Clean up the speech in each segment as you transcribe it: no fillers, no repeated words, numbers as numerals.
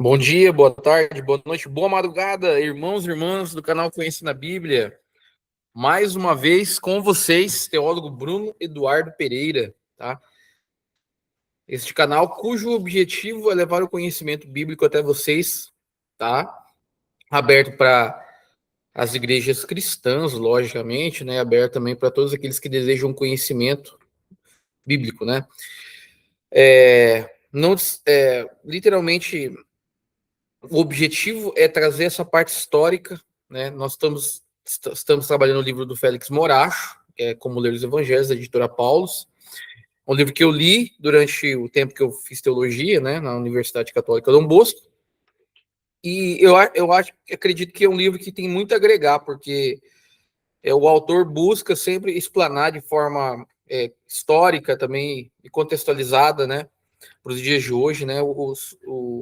Bom dia, boa tarde, boa noite, boa madrugada, irmãos e irmãs do canal Conhecendo a Bíblia. Mais uma vez com vocês, teólogo Bruno Eduardo Pereira, tá? Este canal cujo objetivo é levar o conhecimento bíblico até vocês, tá? Aberto para as igrejas cristãs, logicamente, né? Aberto também para todos aqueles que desejam conhecimento bíblico, né? Não, literalmente, o objetivo é trazer essa parte histórica, né? Nós estamos trabalhando no livro do Félix Moracho, que é Como Ler os Evangelhos, da editora Paulus, um livro que eu li durante o tempo que eu fiz teologia, né, na Universidade Católica Dom Bosco, e acredito que é um livro que tem muito a agregar, porque o autor busca sempre explanar de forma histórica também e contextualizada, né, para os dias de hoje, né,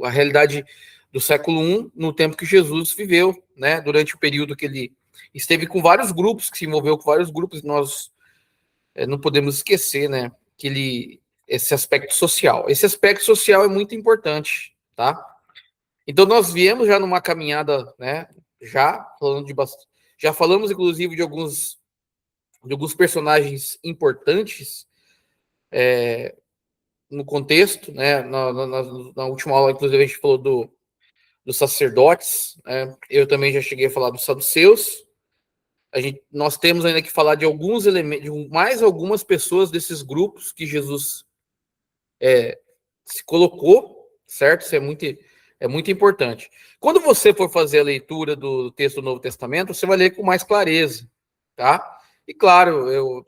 a realidade do século I, no tempo que Jesus viveu, né, durante o período que ele esteve com vários grupos, que se envolveu com vários grupos, nós não podemos esquecer, né, esse aspecto social. Esse aspecto social é muito importante, tá? Então nós viemos já numa caminhada, né, já falamos inclusive de alguns personagens importantes no contexto, né? Na última aula, inclusive, a gente falou dos sacerdotes, né? Eu também já cheguei a falar dos saduceus. Nós temos ainda que falar de alguns elementos, de mais algumas pessoas desses grupos que Jesus se colocou, certo? Isso é muito importante. Quando você for fazer a leitura do texto do Novo Testamento, você vai ler com mais clareza, tá? E claro, eu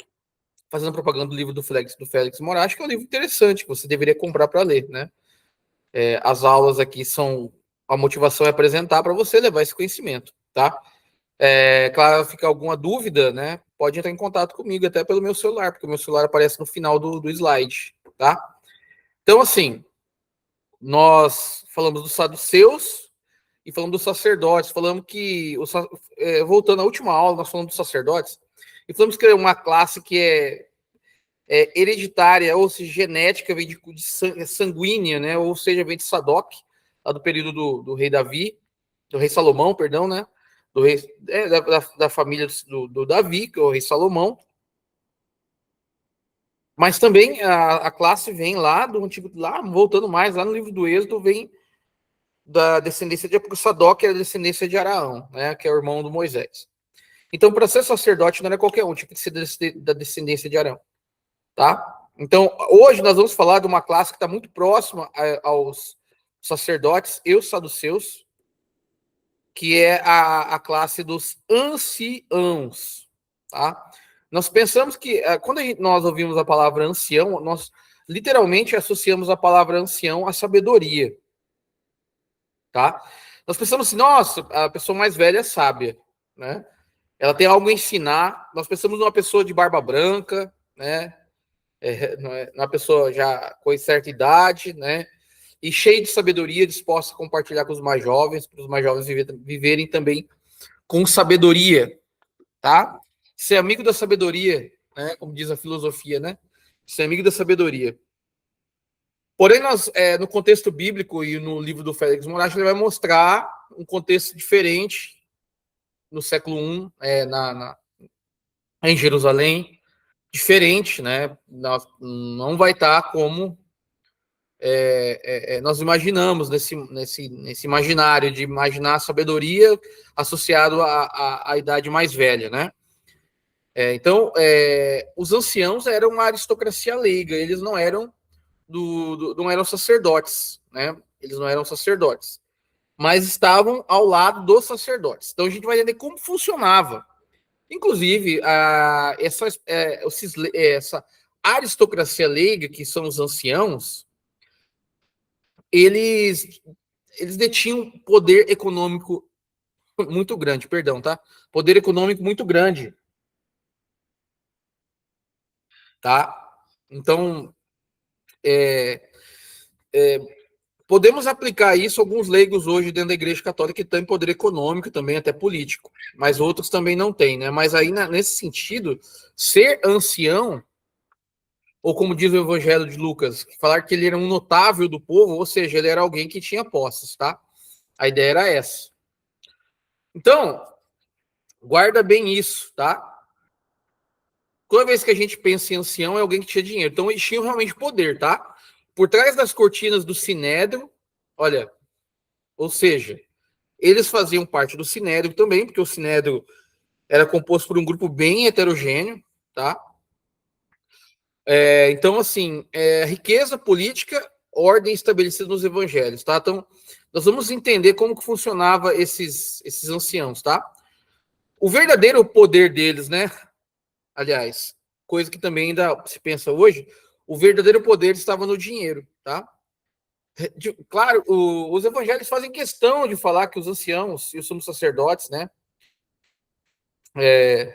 fazendo propaganda do livro do Félix Moraes, que é um livro interessante, que você deveria comprar para ler, né? As aulas aqui são... A motivação é apresentar para você levar esse conhecimento, tá? Claro, fica alguma dúvida, né? Pode entrar em contato comigo até pelo meu celular, porque o meu celular aparece no final do slide, tá? Então, assim, nós falamos dos saduceus e falamos dos sacerdotes. Falamos que, voltando à última aula, nós falamos dos sacerdotes e falamos que é uma classe que é hereditária, ou seja, genética, vem de sanguínea, né? Ou seja, vem de Sadoc, lá do período do rei Davi, do rei Salomão, perdão, né? Do rei, da família do Davi, que é o rei Salomão. Mas também a classe vem lá do antigo, lá voltando mais, lá no livro do Êxodo, vem da descendência de Sadoc, que é a descendência de Araão, né? Que é o irmão do Moisés. Então, para ser sacerdote não era qualquer um, tinha que ser da descendência de Arão, tá? Então, hoje nós vamos falar de uma classe que está muito próxima aos sacerdotes e os saduceus, que é a classe dos anciãos, tá? Nós pensamos que, quando nós ouvimos a palavra ancião, nós literalmente associamos a palavra ancião à sabedoria, tá? Nós pensamos assim, nossa, a pessoa mais velha é sábia, né? Ela tem algo a ensinar. Nós pensamos numa pessoa de barba branca, né? Uma pessoa já com certa idade, né? E cheia de sabedoria, disposta a compartilhar com os mais jovens, para os mais jovens viverem também com sabedoria, tá? Ser amigo da sabedoria, né? Como diz a filosofia, né? Ser amigo da sabedoria. Porém, nós, no contexto bíblico e no livro do Félix Moraes, ele vai mostrar um contexto diferente no século I, em Jerusalém, diferente, né? Não vai estar como nós imaginamos nesse imaginário de imaginar a sabedoria associado à idade mais velha, né? Então, os anciãos eram uma aristocracia leiga, eles não eram não eram sacerdotes, né? Eles não eram sacerdotes, mas estavam ao lado dos sacerdotes. Então, a gente vai entender como funcionava. Inclusive, essa aristocracia leiga, que são os anciãos, eles detinham poder econômico muito grande, perdão, tá? Poder econômico muito grande, tá? Então, podemos aplicar isso a alguns leigos hoje dentro da Igreja Católica que têm poder econômico também, até político, mas outros também não têm, né? Mas aí, nesse sentido, ser ancião ou como diz o Evangelho de Lucas, falar que ele era um notável do povo, ou seja, ele era alguém que tinha posses, tá? A ideia era essa. Então, guarda bem isso, tá? Toda vez que a gente pensa em ancião, é alguém que tinha dinheiro. Então, eles tinham realmente poder, tá? Por trás das cortinas do Sinédrio, olha, ou seja, eles faziam parte do Sinédrio também, porque o Sinédrio era composto por um grupo bem heterogêneo, tá? Então, assim, riqueza política, ordem estabelecida nos evangelhos, tá? Então, nós vamos entender como que funcionava esses anciãos, tá? O verdadeiro poder deles, né? Aliás, coisa que também ainda se pensa hoje, o verdadeiro poder estava no dinheiro, tá? Claro, os evangelhos fazem questão de falar que os anciãos e os sumos sacerdotes, né? É,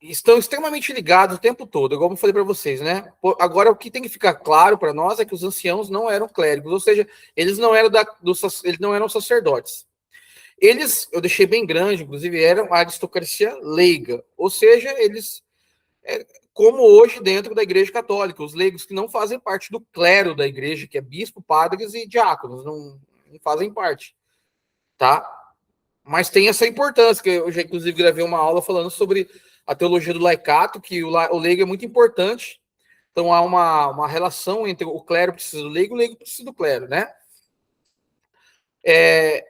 estão extremamente ligados o tempo todo, igual eu falei para vocês, né? Agora, o que tem que ficar claro para nós é que os anciãos não eram clérigos, ou seja, eles não eram, eles não eram sacerdotes. Eles, eu deixei bem grande, inclusive, eram a aristocracia leiga, ou seja, eles, como hoje dentro da Igreja Católica, os leigos que não fazem parte do clero da Igreja, que é bispo, padres e diáconos, não fazem parte, tá? Mas tem essa importância, que eu já, inclusive, gravei uma aula falando sobre a teologia do laicato, que o leigo é muito importante. Então, há uma relação entre o clero precisa do leigo e o leigo precisa do clero, né?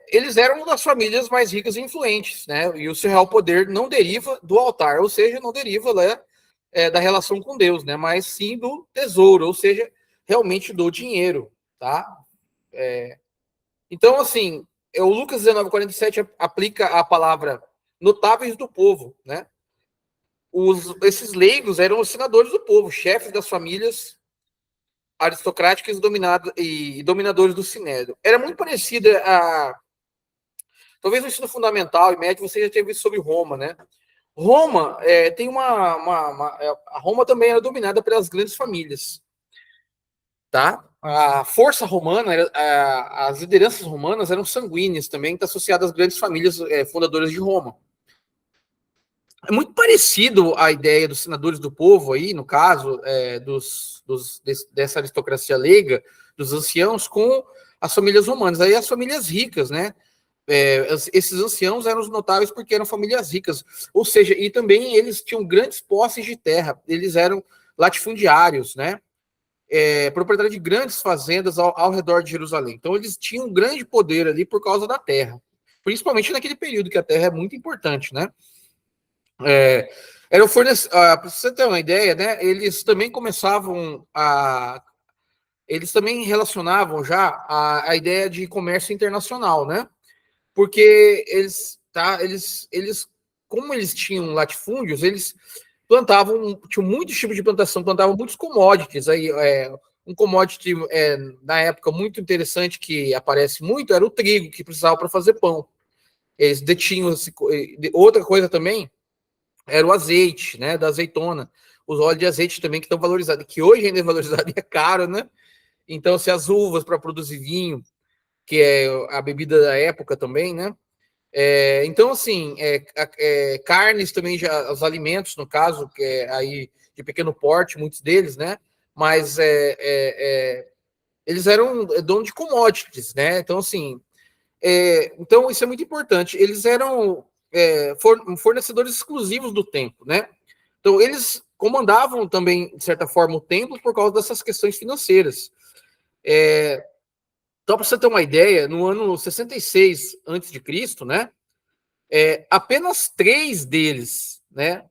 Eles eram uma das famílias mais ricas e influentes, né? E o seu real poder não deriva do altar, ou seja, não deriva, né, da relação com Deus, né? Mas sim do tesouro, ou seja, realmente do dinheiro, tá? Então, assim, o Lucas 19:47 aplica a palavra notáveis do povo, né? Esses leigos eram os senadores do povo, chefes das famílias aristocráticas e dominadores do sinédrio. Era muito parecida a... Talvez no ensino fundamental e médio você já tenha visto sobre Roma, né? Roma tem a Roma também era dominada pelas grandes famílias, tá? A força romana, as lideranças romanas eram sanguíneas também, está associada às grandes famílias fundadoras de Roma. É muito parecido a ideia dos senadores do povo aí, no caso, dessa aristocracia leiga, dos anciãos, com as famílias romanas. Aí as famílias ricas, né? Esses anciãos eram os notáveis porque eram famílias ricas. Ou seja, e também eles tinham grandes posses de terra. Eles eram latifundiários, né? Proprietário de grandes fazendas ao redor de Jerusalém. Então, eles tinham um grande poder ali por causa da terra. Principalmente naquele período que a terra é muito importante, né? Era o para você ter uma ideia, né? Eles também começavam a. Eles também relacionavam já a ideia de comércio internacional, né? Porque como eles tinham latifúndios, eles tinham muitos tipos de plantação, plantavam muitos commodities. Aí, um commodity na época muito interessante que aparece muito era o trigo, que precisava para fazer pão. Eles detinham outra coisa também era o azeite, né, da azeitona. Os óleos de azeite também que estão valorizados, que hoje ainda é valorizado e é caro, né? Então, se as uvas para produzir vinho, que é a bebida da época também, né? Então, assim, carnes também, já, os alimentos, no caso, que é aí de pequeno porte, muitos deles, né? Mas eles eram donos de commodities, né? Então, assim, então isso é muito importante. Eles eram fornecedores exclusivos do templo, né? Então, eles comandavam também, de certa forma, o templo por causa dessas questões financeiras. Então, para você ter uma ideia, no ano 66 a.C., né? Apenas três deles, né?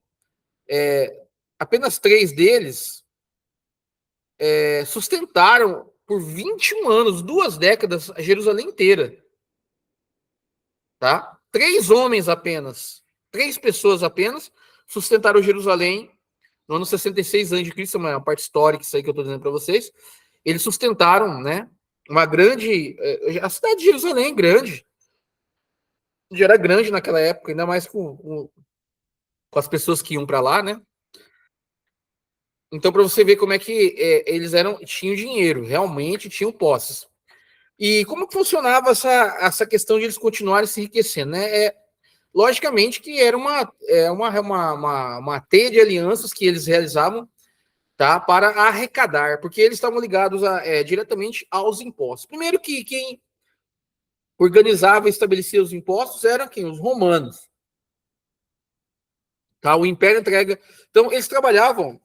Apenas três deles sustentaram por 21 anos, 2 décadas, a Jerusalém inteira. Tá? Três homens apenas, três pessoas apenas sustentaram Jerusalém no ano 66 a.C., uma parte histórica, isso aí que eu estou dizendo para vocês. Eles sustentaram, né? Uma grande. A cidade de Jerusalém é grande. Já era grande naquela época, ainda mais com as pessoas que iam para lá, né? Então, para você ver como é que eles tinham dinheiro, realmente tinham posses. E como que funcionava essa questão de eles continuarem se enriquecendo, né? Logicamente que era uma teia de alianças que eles realizavam tá? Para arrecadar, porque eles estavam ligados diretamente aos impostos. Primeiro que quem organizava e estabelecia os impostos eram quem? Os romanos. Tá? O Império entrega. Então, eles trabalhavam,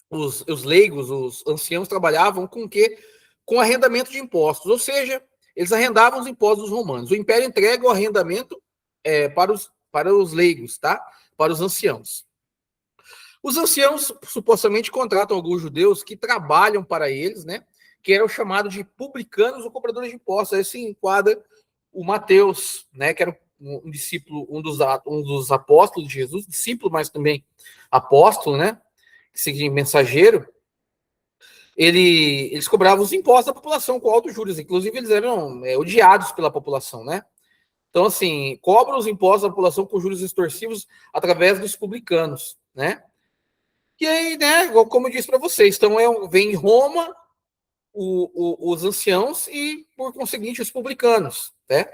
os leigos, os anciãos trabalhavam com o quê? Com arrendamento de impostos, ou seja, eles arrendavam os impostos dos romanos. O Império entrega o arrendamento para os leigos, tá? Para os anciãos. Os anciãos supostamente contratam alguns judeus que trabalham para eles, né? Que eram chamados de publicanos ou cobradores de impostos. Aí se enquadra o Mateus, né? Que era um discípulo, um dos apóstolos de Jesus, discípulo, mas também apóstolo, né? Que significa mensageiro. Eles cobravam os impostos da população com altos juros. Inclusive, eles eram odiados pela população, né? Então, assim, cobram os impostos da população com juros extorsivos através dos publicanos, né? E aí, né, como eu disse para vocês, então vem em Roma os anciãos e, por conseguinte, os publicanos, né?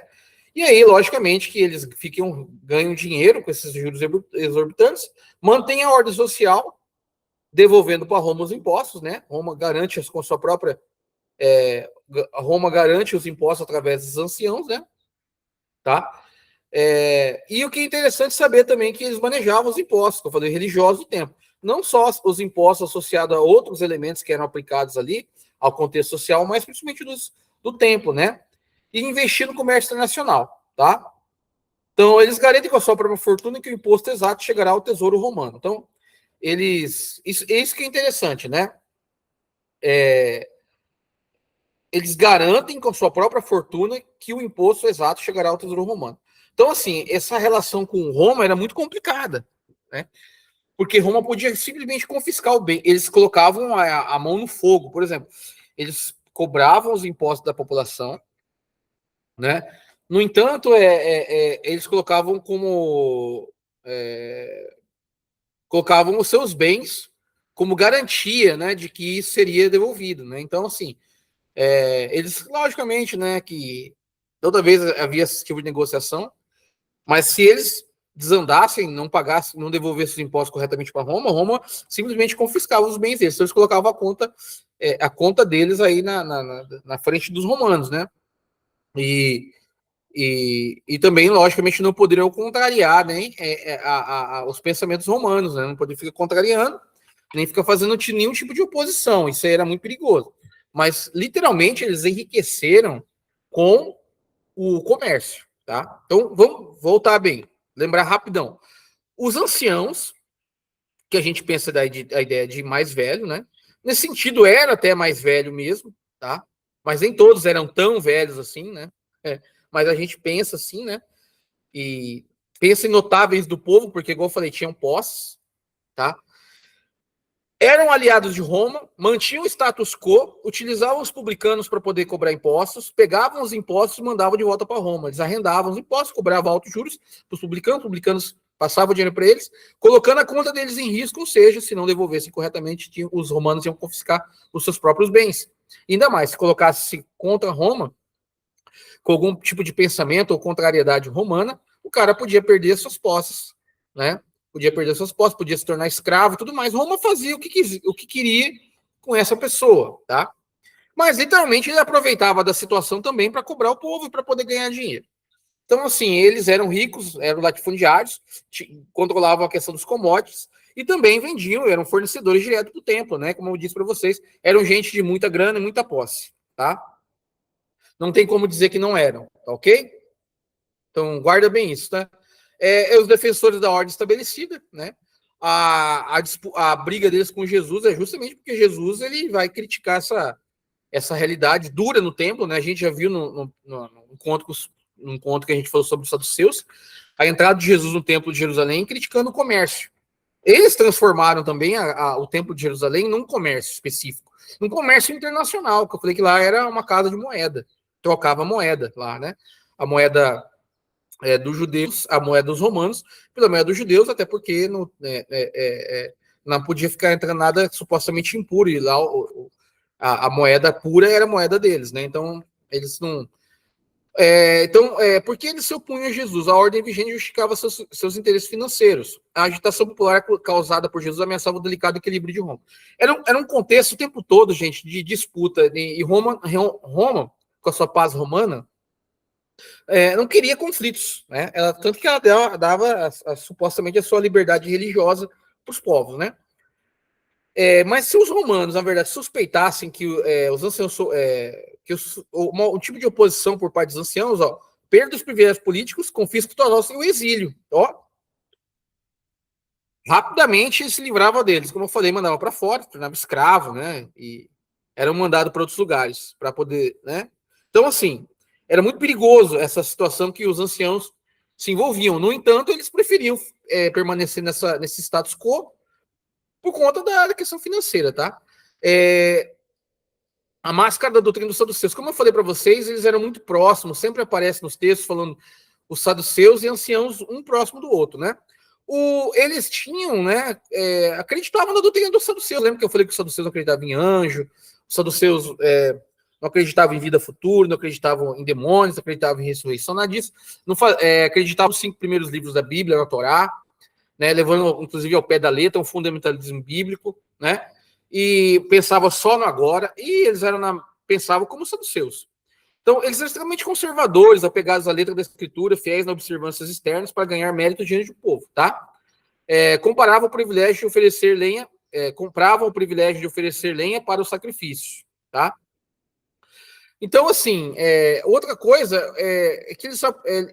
E aí, logicamente, que eles ganham dinheiro com esses juros exorbitantes, mantêm a ordem social, devolvendo para Roma os impostos, né? Roma garante com sua própria. Roma garante os impostos através dos anciãos, né? Tá? E o que é interessante saber também é que eles manejavam os impostos, que eu falei, religiosos do tempo. Não só os impostos associados a outros elementos que eram aplicados ali ao contexto social, mas principalmente do templo, né? E investir no comércio internacional, tá? Então, eles garantem com a sua própria fortuna que o imposto exato chegará ao tesouro romano. Então, isso que é interessante, né? Eles garantem com a sua própria fortuna que o imposto exato chegará ao tesouro romano. Então, assim, essa relação com Roma era muito complicada, né? Porque Roma podia simplesmente confiscar o bem. Eles colocavam a mão no fogo, por exemplo. Eles cobravam os impostos da população, né? No entanto, eles colocavam colocavam os seus bens como garantia, né, de que isso seria devolvido, né? Então, assim, eles, logicamente, né, que toda vez havia esse tipo de negociação, mas se eles desandassem, não pagassem, não devolvessem os impostos corretamente para Roma, Roma simplesmente confiscava os bens deles. Então eles colocavam a conta deles aí na frente dos romanos, né? E também, logicamente, não poderiam contrariar nem os pensamentos romanos, né? Não poderiam ficar contrariando, nem ficar fazendo nenhum tipo de oposição. Isso aí era muito perigoso. Mas, literalmente, eles enriqueceram com o comércio, tá? Então, vamos voltar bem. Lembrar rapidão. Os anciãos, que a gente pensa a ideia de mais velho, né? Nesse sentido, era até mais velho mesmo, tá? Mas nem todos eram tão velhos assim, né? Mas a gente pensa assim, né? E pensa em notáveis do povo, porque, igual eu falei, tinham posses, tá? Eram aliados de Roma, mantinham o status quo, utilizavam os publicanos para poder cobrar impostos, pegavam os impostos e mandavam de volta para Roma. Eles arrendavam os impostos, cobravam altos juros para os publicanos passavam dinheiro para eles, colocando a conta deles em risco, ou seja, se não devolvessem corretamente, os romanos iam confiscar os seus próprios bens. Ainda mais, se colocasse contra Roma, com algum tipo de pensamento ou contrariedade romana, o cara podia perder suas posses, né? Podia perder suas posses, podia se tornar escravo e tudo mais. Roma fazia o que queria com essa pessoa, tá? Mas, literalmente, ele aproveitava da situação também para cobrar o povo e para poder ganhar dinheiro. Então, assim, eles eram ricos, eram latifundiários, controlavam a questão dos commodities e também vendiam, eram fornecedores direto do templo, né? Como eu disse para vocês, eram gente de muita grana e muita posse, tá? Não tem como dizer que não eram, tá ok? Então, guarda bem isso, tá? Os defensores da ordem estabelecida, né? A briga deles com Jesus é justamente porque Jesus ele vai criticar essa realidade dura no templo, né? A gente já viu no encontro que a gente falou sobre os saduceus, a entrada de Jesus no templo de Jerusalém criticando o comércio. Eles transformaram também o templo de Jerusalém num comércio específico, num comércio internacional, que eu falei que lá era uma casa de moeda, trocava moeda lá, né? A moeda dos judeus, a moeda dos romanos, pela moeda dos judeus, até porque não podia ficar entrando nada supostamente impuro, e lá a moeda pura era a moeda deles, né? Então, eles não. Então, por que eles se opunham a Jesus? A ordem vigente justificava seus interesses financeiros. A agitação popular causada por Jesus ameaçava o delicado equilíbrio de Roma. Era um contexto o tempo todo, gente, de disputa. E Roma, com a sua paz romana, não queria conflitos, né? Tanto que ela dava supostamente a sua liberdade religiosa para os povos, né? Mas se os romanos, na verdade, suspeitassem que os anciãos, um tipo de oposição por parte dos anciãos, perda dos privilégios políticos, confisco total e o exílio, rapidamente se livrava deles, como eu falei, mandava para fora, tornava escravo, né? E eram mandados para outros lugares para poder, né? Então, assim, era muito perigoso essa situação que os anciãos se envolviam. No entanto, eles preferiam permanecer nesse status quo por conta da questão financeira, tá? A máscara da doutrina dos saduceus. Como eu falei para vocês, eles eram muito próximos, sempre aparece nos textos falando os saduceus e anciãos um próximo do outro, né? Eles tinham, né, acreditavam na doutrina dos saduceus. Lembra que eu falei que os saduceus não acreditavam em anjo, os saduceus não acreditavam em vida futura, não acreditavam em demônios, não acreditavam em ressurreição, nada disso. Acreditavam nos 5 primeiros livros da Bíblia, na Torá, né, levando inclusive ao pé da letra um fundamentalismo bíblico, né? E pensava só no agora, e eles pensavam como saduceus. Então, eles eram extremamente conservadores, apegados à letra da escritura, fiéis nas observâncias externas para ganhar mérito diante do povo, tá? Compravam o privilégio de oferecer lenha para o sacrifício, tá? Então, assim, outra coisa é que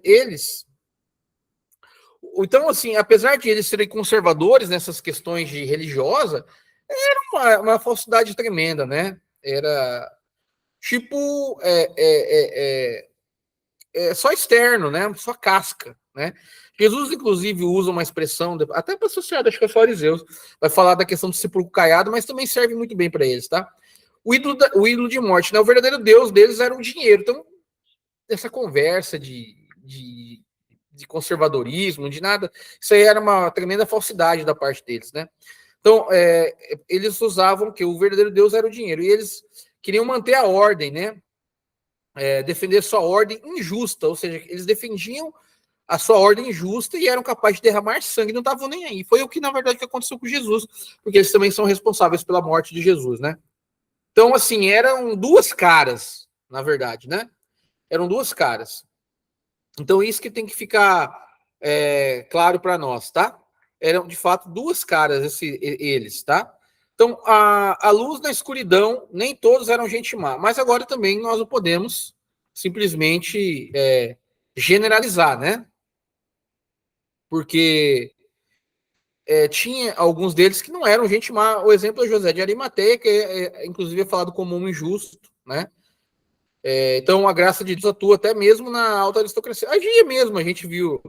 eles então, assim, apesar de eles serem conservadores nessas questões de religiosa, era uma falsidade tremenda, né? Era tipo só externo, né? Só casca, né? Jesus, inclusive, usa uma expressão, até para a sociedade, acho que é fariseus, vai falar da questão do sepulcro caiado, mas também serve muito bem para eles, tá? O ídolo de morte, né? O verdadeiro Deus deles era o dinheiro. Então, essa conversa de conservadorismo, de nada, isso aí era uma tremenda falsidade da parte deles, né? Então, eles usavam que o verdadeiro Deus era o dinheiro, e eles queriam manter a ordem, né? Defender sua ordem injusta, ou seja, eles defendiam a sua ordem injusta e eram capazes de derramar sangue, não estavam nem aí. Foi o que, na verdade, que aconteceu com Jesus, porque eles também são responsáveis pela morte de Jesus, né? Então, assim, eram duas caras, na verdade, né? Eram duas caras. Então, isso que tem que ficar claro para nós, tá? Eram, de fato, duas caras eles, tá? Então, a luz na escuridão, nem todos eram gente má. Mas agora também nós não podemos simplesmente generalizar, né? Porque tinha alguns deles que não eram gente má. O exemplo é José de Arimateia, que inclusive é falado como um injusto, né? Então, a graça de Deus atua até mesmo na alta aristocracia. Havia mesmo, a gente viu,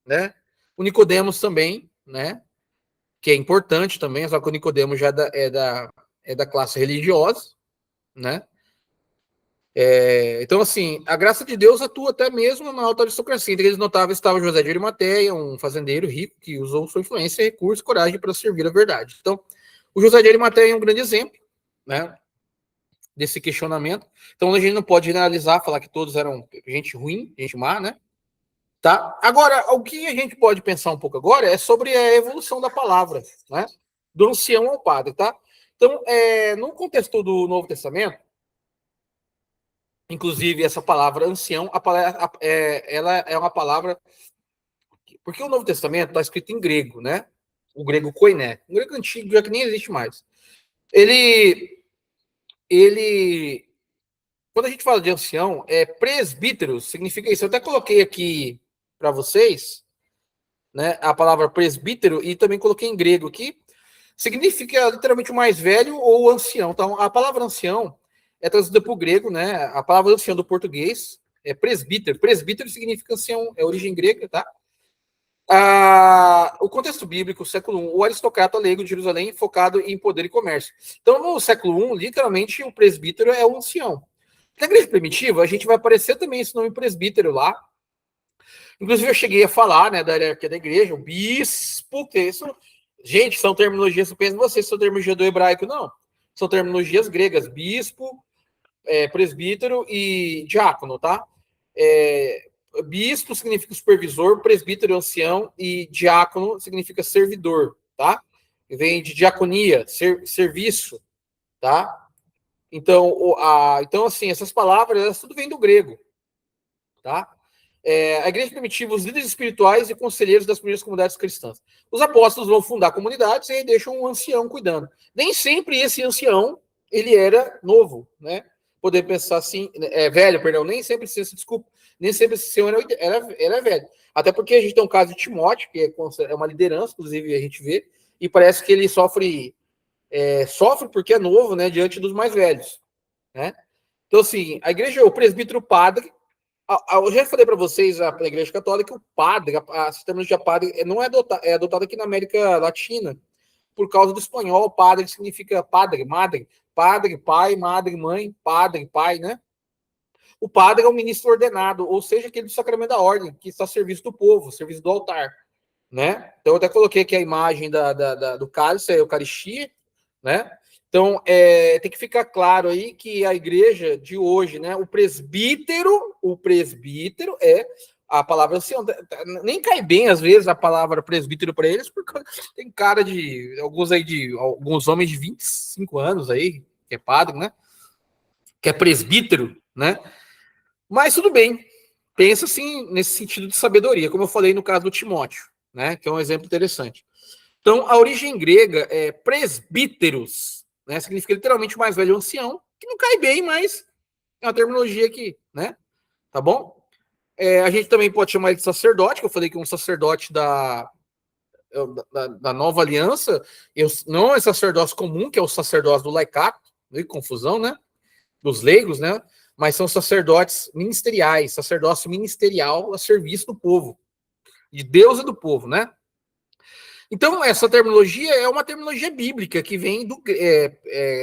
né? O Nicodemos também, né? Que é importante também, só que o Nicodemos já é da classe religiosa, né? Então, assim, a graça de Deus atua até mesmo na alta aristocracia. Entre eles notáveis estava José de Arimateia, um fazendeiro rico que usou sua influência, recursos e coragem para servir a verdade. Então, o José de Arimateia é um grande exemplo, né? Desse questionamento. Então, a gente não pode generalizar, falar que todos eram gente ruim, gente má, né? Tá? Agora, o que a gente pode pensar um pouco agora é sobre a evolução da palavra, né? Do ancião ao padre, tá? Então, no contexto do Novo Testamento, inclusive essa palavra ancião, ela é uma palavra porque o Novo Testamento está escrito em grego, né? O grego koiné, um grego antigo, já que nem existe mais. Ele quando a gente fala de ancião, presbítero significa isso. Eu até coloquei aqui para vocês, né, a palavra presbítero e também coloquei em grego aqui. Significa literalmente o mais velho ou ancião. Então, a palavra ancião é traduzida para o grego, né? A palavra ancião do português é presbítero. Presbítero significa ancião, é origem grega, tá? O contexto bíblico, século I, o aristocrata leigo de Jerusalém focado em poder e comércio. Então, no século I, literalmente, o presbítero é o ancião. Na igreja primitiva, a gente vai aparecer também esse nome presbítero lá. Inclusive, eu cheguei a falar, né, da hierarquia da igreja, o bispo, que isso... Gente, são terminologias, pensa vocês, são terminologias do hebraico, não. São terminologias gregas, bispo, presbítero e diácono, tá? Bispo significa supervisor, presbítero ancião e diácono significa servidor, tá? Vem de diaconia, serviço, tá? Então, então, assim, essas palavras, tudo vem do grego, tá? A igreja primitiva, os líderes espirituais e conselheiros das primeiras comunidades cristãs. Os apóstolos vão fundar comunidades e aí deixam um ancião cuidando. Nem sempre esse ancião, ele era novo, né? Poder pensar assim, velho, perdão, nem sempre desculpa, nem sempre esse ancião era velho. Até porque a gente tem um caso de Timóteo, que é uma liderança, inclusive a gente vê, e parece que ele sofre porque é novo, né, diante dos mais velhos, né? Então, assim, a igreja, o presbítero, o padre, eu já falei para vocês, na Igreja Católica, o padre, a terminologia padre, não é adotada aqui na América Latina, por causa do espanhol, padre significa padre, madre, padre, pai, madre, mãe, padre, pai, né? O padre é o ministro ordenado, ou seja, aquele do sacramento da ordem, que está a serviço do povo, serviço do altar, né? Então, eu até coloquei aqui a imagem do cálice, a Eucaristia, né? Então, tem que ficar claro aí que a igreja de hoje, né? O presbítero é a palavra ancião. Nem cai bem, às vezes, a palavra presbítero para eles, porque tem cara de alguns homens de 25 anos aí, que é padre, né? Que é presbítero, né? Mas tudo bem. Pensa assim, nesse sentido de sabedoria, como eu falei no caso do Timóteo, né? Que é um exemplo interessante. Então, a origem grega é presbíteros, né? Significa literalmente o mais velho ancião, que não cai bem, mas é uma terminologia que, né? Tá bom? A gente também pode chamar ele de sacerdote, que eu falei que é um sacerdote da nova aliança, não é sacerdócio comum, que é o sacerdócio do laicato, meio confusão, né? Dos leigos, né? Mas são sacerdotes ministeriais, sacerdócio ministerial a serviço do povo, de Deus e do povo, né? Então, essa terminologia é uma terminologia bíblica que vem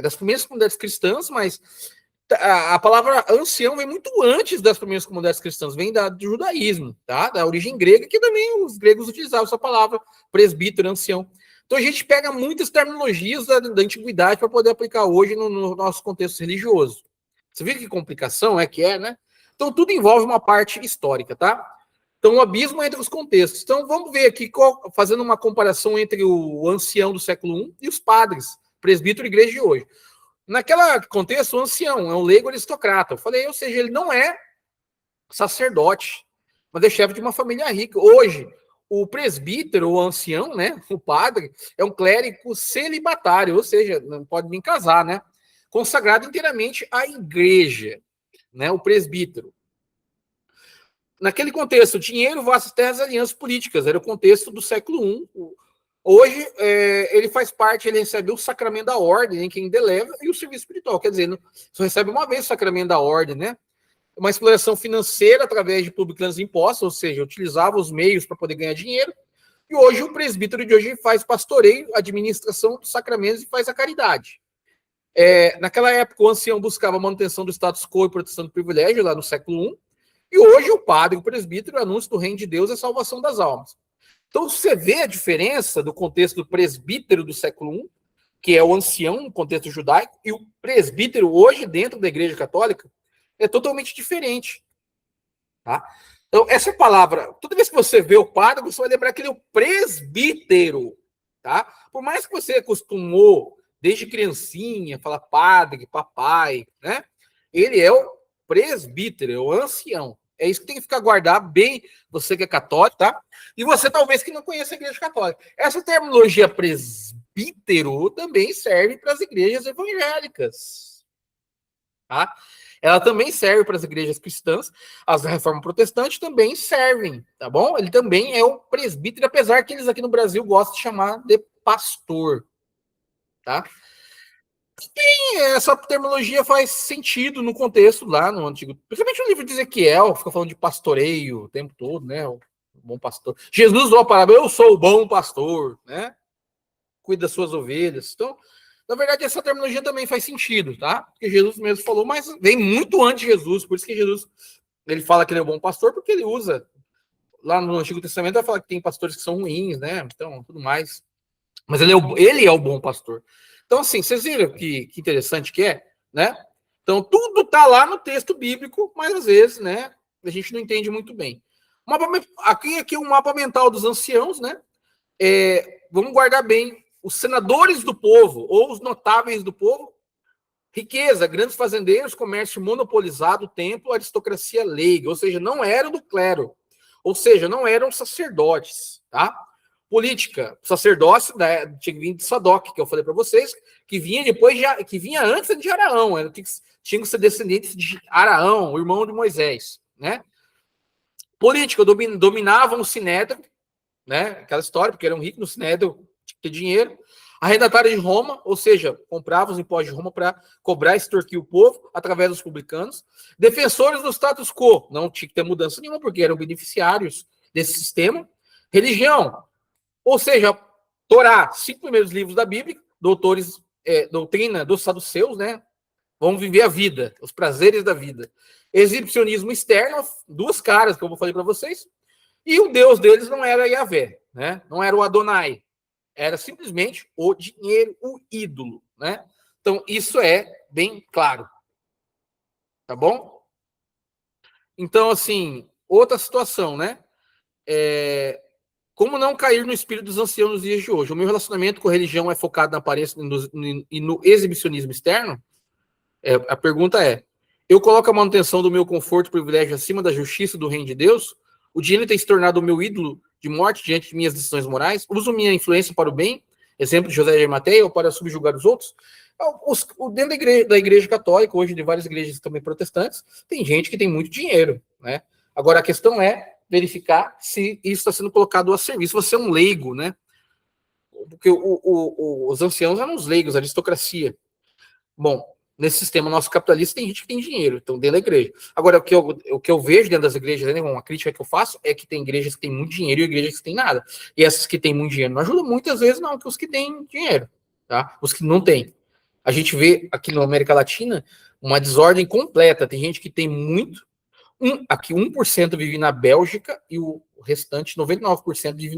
das primeiras comunidades cristãs, mas a palavra ancião vem muito antes das primeiras comunidades cristãs, vem do judaísmo, tá? Da origem grega, que também os gregos utilizavam essa palavra, presbítero, ancião. Então, a gente pega muitas terminologias da antiguidade para poder aplicar hoje no nosso contexto religioso. Você viu que complicação né? Então, tudo envolve uma parte histórica, tá? Então, o abismo é entre os contextos. Então, vamos ver aqui, fazendo uma comparação entre o ancião do século I e os padres, presbítero e igreja de hoje. Naquele contexto, o ancião é um leigo aristocrata. Eu falei, ou seja, ele não é sacerdote, mas é chefe de uma família rica. Hoje, o presbítero, o ancião, né, o padre, é um clérigo celibatário, ou seja, não pode nem casar, né? Consagrado inteiramente à igreja, né, o presbítero. Naquele contexto, dinheiro, vastas terras, alianças políticas, era o contexto do século I. Hoje, ele faz parte, ele recebe o sacramento da ordem, em quem deleva, e o serviço espiritual. Quer dizer, só recebe uma vez o sacramento da ordem, né? Uma exploração financeira através de publicanos de impostos, ou seja, utilizava os meios para poder ganhar dinheiro. E hoje, o presbítero de hoje faz pastoreio, administração dos sacramentos e faz a caridade. Naquela época, o ancião buscava a manutenção do status quo e proteção do privilégio, lá no século I. E hoje o padre, o presbítero, anúncio do reino de Deus e a salvação das almas. Então você vê a diferença do contexto do presbítero do século I, que é o ancião no contexto judaico, e o presbítero hoje dentro da Igreja Católica é totalmente diferente. Tá? Então essa palavra, toda vez que você vê o padre, você vai lembrar que ele é o presbítero. Tá? Por mais que você acostumou desde criancinha falar padre, papai, né? Ele é o presbítero, é o ancião. É isso que tem que ficar guardado bem, você que é católico, tá? E você talvez que não conheça a igreja católica. Essa terminologia presbítero também serve para as igrejas evangélicas, tá? Ela também serve para as igrejas cristãs, as da Reforma Protestante também servem, tá bom? Ele também é o presbítero, apesar que eles aqui no Brasil gostam de chamar de pastor, tá? Essa terminologia faz sentido no contexto lá no antigo, principalmente no livro de Ezequiel, fica falando de pastoreio o tempo todo, né? O bom pastor. Jesus usou a palavra, eu sou o bom pastor, né? Cuida das suas ovelhas. Então, na verdade, essa terminologia também faz sentido, tá? Porque Jesus mesmo falou, mas vem muito antes de Jesus, por isso que Jesus ele fala que ele é o bom pastor, porque ele usa lá no Antigo Testamento, vai falar que tem pastores que são ruins, né? Então, tudo mais. Mas ele é o bom pastor. Então, assim, vocês viram que interessante que é, né? Então, tudo está lá no texto bíblico, mas às vezes, né? a gente não entende muito bem. Aqui é um mapa mental dos anciãos, né? Vamos guardar bem, os senadores do povo, ou os notáveis do povo, riqueza, grandes fazendeiros, comércio monopolizado, templo, aristocracia leiga, ou seja, não eram do clero, ou seja, não eram sacerdotes, tá? Política, sacerdócio tinha que vir de Sadoc, que eu falei para vocês, que vinha depois que vinha antes de Araão, tinha que ser descendentes de Araão, o irmão de Moisés, né? Política, dominavam o sinédrio, né? Aquela história, porque eram ricos no sinédrio, tinha que ter dinheiro. Arrendatários de Roma, ou seja, compravam os impostos de Roma para cobrar e extorquir o povo através dos publicanos. Defensores do status quo, não tinha que ter mudança nenhuma, porque eram beneficiários desse sistema. Religião, ou seja, Torá, 5 primeiros livros da Bíblia, doutrina dos saduceus, né? Vamos viver a vida, os prazeres da vida. Exibicionismo externo, 2 caras que eu vou falar para vocês. E o Deus deles não era Yahvé, né? Não era o Adonai. Era simplesmente o dinheiro, o ídolo, né? Então, isso é bem claro. Tá bom? Então, assim, outra situação, né? Como não cair no espírito dos anciãos nos dias de hoje? O meu relacionamento com a religião é focado na aparência e no exibicionismo externo? A pergunta é: eu coloco a manutenção do meu conforto e privilégio acima da justiça do reino de Deus? O dinheiro tem se tornado o meu ídolo de morte diante de minhas decisões morais? Uso minha influência para o bem? Exemplo de José de Arimateia, ou para subjugar os outros? Dentro da igreja católica, hoje de várias igrejas também protestantes, tem gente que tem muito dinheiro, né? Agora a questão é verificar se isso está sendo colocado a serviço. Você é um leigo, né? Porque os anciãos eram os leigos, a aristocracia. Bom, nesse sistema nosso capitalista tem gente que tem dinheiro, então dentro da igreja. Agora, o que eu vejo dentro das igrejas, né, uma crítica que eu faço é que tem igrejas que têm muito dinheiro e igrejas que têm nada. E essas que têm muito dinheiro não ajudam muitas vezes, não, que os que têm dinheiro, tá? Os que não têm. A gente vê aqui na América Latina uma desordem completa. Tem gente que tem muito, aqui 1% vive na Bélgica e o restante, 99%, vive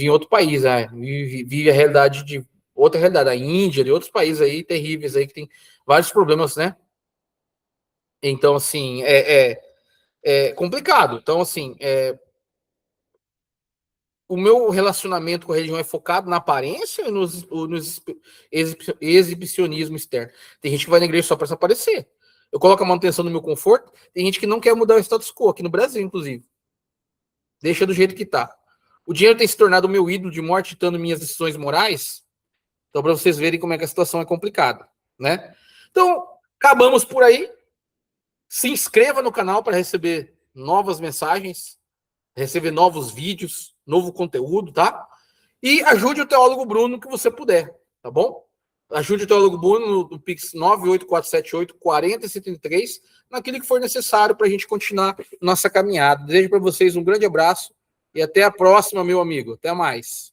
em outro país, vive a realidade de outra realidade, a Índia e outros países aí terríveis aí que tem vários problemas, né? Então, assim, é complicado. Então, assim, o meu relacionamento com a religião é focado na aparência ou no exibicionismo externo? Tem gente que vai na igreja só para se aparecer. Eu coloco a manutenção do meu conforto. Tem gente que não quer mudar o status quo, aqui no Brasil, inclusive. Deixa do jeito que tá. O dinheiro tem se tornado o meu ídolo de morte, ditando minhas decisões morais. Então, para vocês verem como é que a situação é complicada, né? Então, acabamos por aí. Se inscreva no canal para receber novas mensagens, receber novos vídeos, novo conteúdo, tá? E ajude o teólogo Bruno que você puder, tá bom? Ajude o teólogo Bruno no Pix 98478-4073, naquilo que for necessário para a gente continuar nossa caminhada. Desejo para vocês um grande abraço e até a próxima, meu amigo. Até mais.